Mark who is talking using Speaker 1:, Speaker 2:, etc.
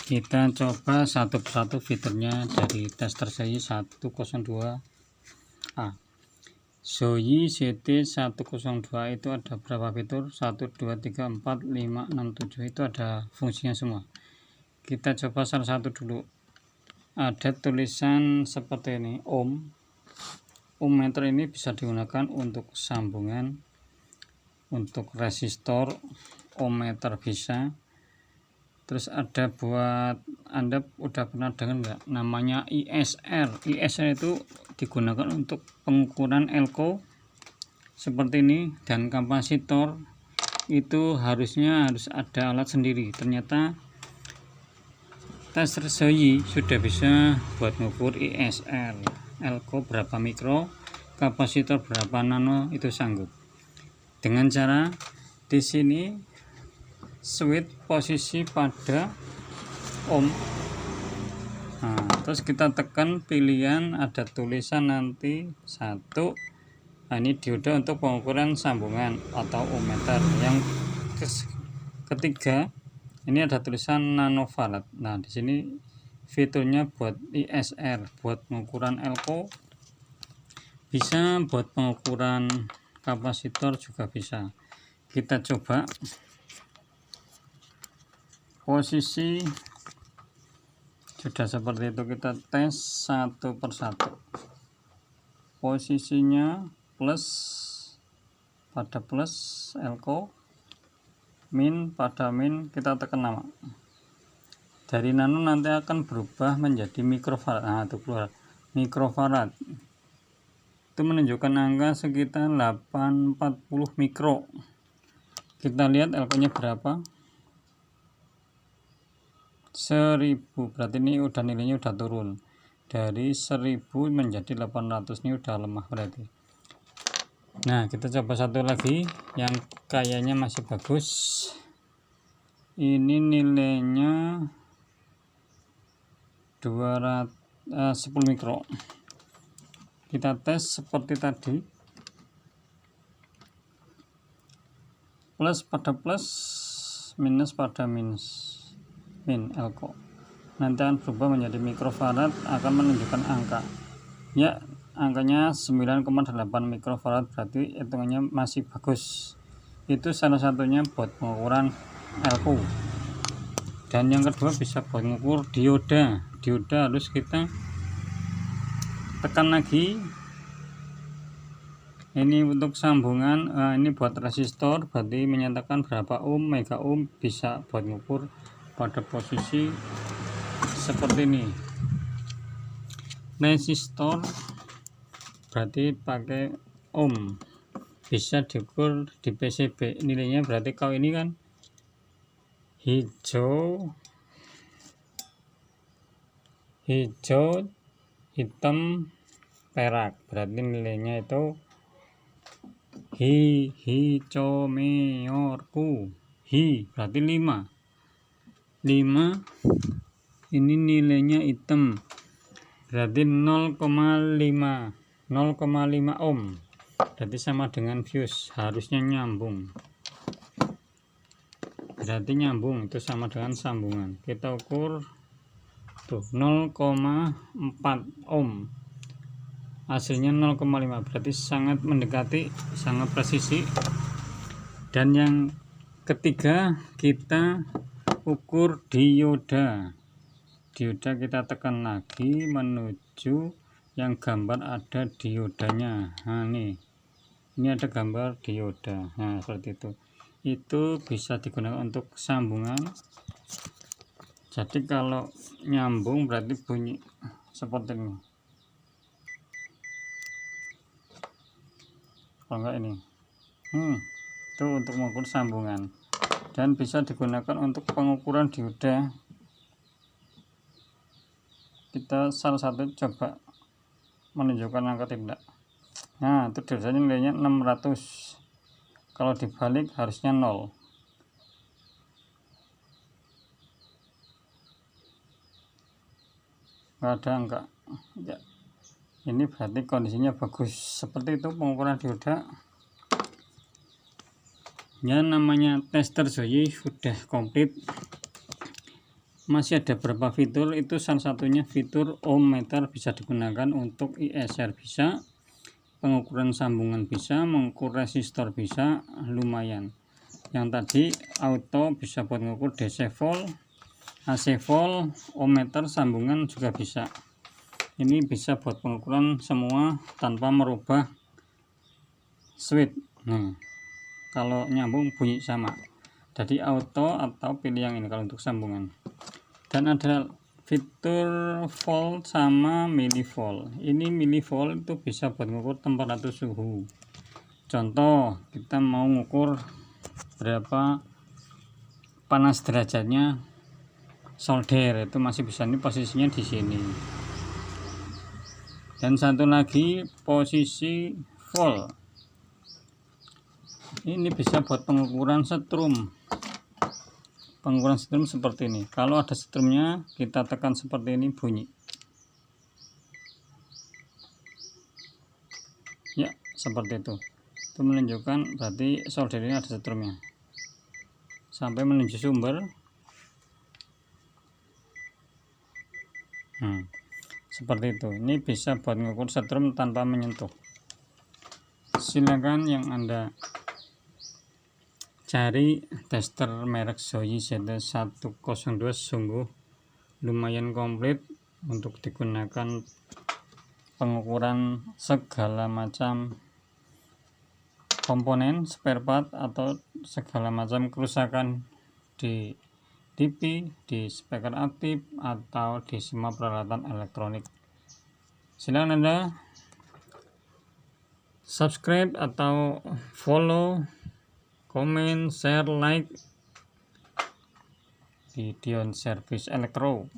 Speaker 1: Kita coba satu persatu fiturnya dari tester Shoei 102A. Shoei CT102 itu ada berapa fitur? 1 2 3 4 5 6 7 itu ada fungsinya semua. Kita coba salah satu dulu. Ada tulisan seperti ini, ohm. Ohm meter ini bisa digunakan untuk sambungan, untuk resistor, ohm meter bisa. Terus ada buat, Anda udah pernah dengar nggak namanya ISR? ISR itu digunakan untuk pengukuran elko seperti ini, dan kapasitor itu harusnya harus ada alat sendiri. Ternyata tester Shoei sudah bisa buat mengukur ISR, elko berapa mikro, kapasitor berapa nano, itu sanggup. Dengan cara di sini switch posisi pada ohm. Nah, terus kita tekan pilihan, ada tulisan nanti 1. Nah, ini dioda untuk pengukuran sambungan atau ohm meter. Yang ketiga, ini ada tulisan nanofarad. Nah, di sini fiturnya buat ISR, buat pengukuran elko, bisa buat pengukuran kapasitor juga bisa. Kita coba posisi sudah seperti itu, kita tes satu persatu. Posisinya plus pada plus elko, min pada min, kita tekan nama. Dari nano nanti akan berubah menjadi mikrofarad. Nah, itu keluar mikrofarad. Itu menunjukkan angka sekitar 840 mikro. Kita lihat elko-nya berapa? 1000, berarti ini udah nilainya udah turun dari 1000 menjadi 800, ini udah lemah berarti. Nah, kita coba satu lagi yang kayaknya masih bagus. Ini nilainya 10 mikro. Kita tes seperti tadi, plus pada plus, minus pada minus, min elko. Nanti akan berubah menjadi mikrofarad, akan menunjukkan angka. Ya, angkanya 9,8 mikrofarad, berarti hitungannya masih bagus. Itu salah satunya buat pengukuran elko. Dan yang kedua bisa buat mengukur dioda. Dioda harus kita tekan lagi. Ini untuk sambungan, ini buat resistor, berarti menyatakan berapa ohm, mega ohm, bisa buat mengukur pada posisi seperti ini. Resistor berarti pakai ohm, bisa diukur di PCB. Nilainya berarti kalau ini kan hijau, hitam, perak, berarti nilainya itu hicomeorku, berarti 5. Ini nilainya hitam, berarti 0,5 ohm, berarti sama dengan fuse, harusnya nyambung, berarti nyambung, itu sama dengan sambungan. Kita ukur tuh 0,4 ohm, hasilnya 0,5, berarti sangat mendekati, sangat presisi. Dan yang ketiga, kita ukur dioda. Dioda kita tekan lagi menuju yang gambar ada diodanya. Nah, ini ada gambar dioda. Nah, seperti itu bisa digunakan untuk sambungan. Jadi kalau nyambung berarti bunyi seperti ini. Kalau enggak ini, itu untuk mengukur sambungan, dan bisa digunakan untuk pengukuran dioda. Kita salah satu coba menunjukkan angka tidak. Nah, itu diodanya nilainya 600. Kalau dibalik harusnya 0. Nggak ada angka ya. Ini berarti kondisinya bagus. Seperti itu pengukuran dioda. Ya, namanya tester Shoei sudah komplit. Masih ada beberapa fitur, itu salah satunya fitur ohm meter, bisa digunakan untuk ISR bisa, pengukuran sambungan bisa, mengukur resistor bisa, lumayan. Yang tadi auto bisa buat mengukur DC volt, AC volt, ohm meter, sambungan juga bisa. Ini bisa buat pengukuran semua tanpa merubah switch. Nah, kalau nyambung bunyi sama. Jadi auto atau pilih yang ini kalau untuk sambungan. Dan ada fitur volt sama millivolt. Ini millivolt itu bisa buat mengukur temperatur suhu. Contoh, kita mau mengukur berapa panas derajatnya solder, itu masih bisa. Ini posisinya di sini. Dan satu lagi posisi volt, ini bisa buat pengukuran setrum. Pengukuran setrum seperti ini. Kalau ada setrumnya, kita tekan seperti ini, bunyi ya, seperti itu. Itu menunjukkan berarti solder ini ada setrumnya. Sampai menuju sumber. Seperti itu. Ini bisa buat mengukur setrum tanpa menyentuh. Silakan yang Anda cari tester merek Shoei ZT102, sungguh lumayan komplit untuk digunakan pengukuran segala macam komponen, spare part, atau segala macam kerusakan di TV, di speaker aktif, atau di semua peralatan elektronik. Silakan Anda subscribe atau follow, komen, share, like di Dion Service Elektro.